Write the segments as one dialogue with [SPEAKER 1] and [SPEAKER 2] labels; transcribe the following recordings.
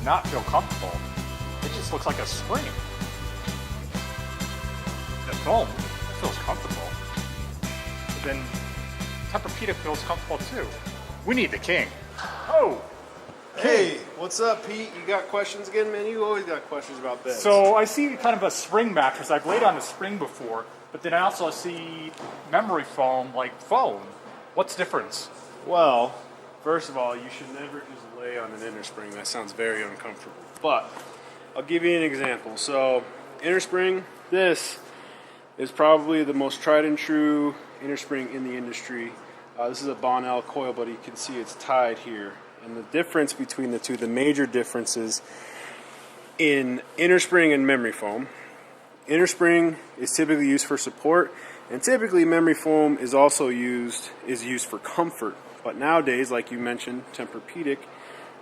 [SPEAKER 1] not feel comfortable. It just looks like a spring. The foam feels comfortable. But then Tempur-Pedic feels comfortable too. We need the king. Oh!
[SPEAKER 2] Hey, what's up, Pete? You got questions again, man? You always got questions about beds.
[SPEAKER 1] So I see kind of a spring mattress. I've laid on a spring before, but then I also see memory foam, like foam. What's the difference?
[SPEAKER 2] Well, first of all, you should never just lay on an inner spring. That sounds very uncomfortable. But I'll give you an example. So, inner spring, this is probably the most tried and true inner spring in the industry. This is a Bosch coil, but you can see it's tied here. And the difference between the two, the major differences in inner spring and memory foam. Inner spring is typically used for support, and typically memory foam is also used for comfort. But nowadays, like you mentioned, Tempur-Pedic,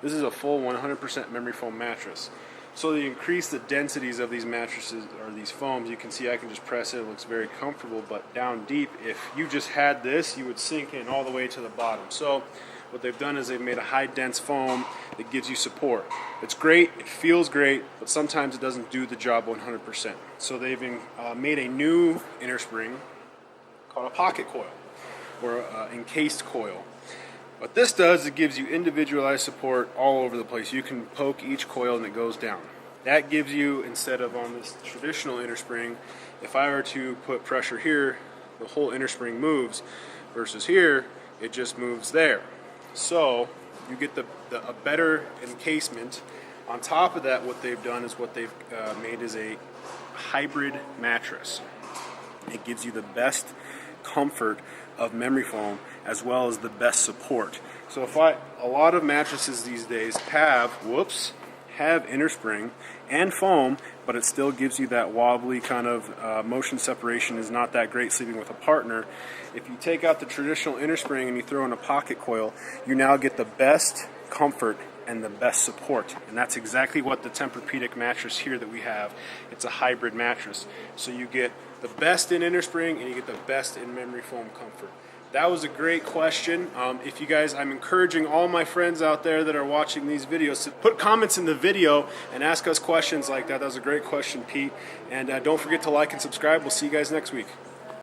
[SPEAKER 2] this is a full 100% memory foam mattress. So they increase the densities of these mattresses or these foams. You can see I can just press it. It looks very comfortable, but down deep, if you just had this, you would sink in all the way to the bottom. So what they've done is they've made a high dense foam that gives you support. It's great, it feels great, but sometimes it doesn't do the job 100%. So they've made a new inner spring called a pocket coil or encased coil. What this does, it gives you individualized support all over the place. You can poke each coil and it goes down. That gives you, instead of on this traditional inner spring, if I were to put pressure here, the whole inner spring moves, versus here, it just moves there. So you get a better encasement. On top of that, what they've done is what they've made is a hybrid mattress. It gives you the best comfort of memory foam as well as the best support. So a lot of mattresses these days have inner spring and foam, but it still gives you that wobbly kind of motion separation is not that great sleeping with a partner. If you take out the traditional inner spring and you throw in a pocket coil, you now get the best comfort and the best support. And that's exactly what the Tempur-Pedic mattress here that we have. It's a hybrid mattress. So you get the best in inner spring and you get the best in memory foam comfort. That was a great question. If you guys, I'm encouraging all my friends out there that are watching these videos to put comments in the video and ask us questions like that. That was a great question, Pete. And don't forget to like and subscribe. We'll see you guys next week.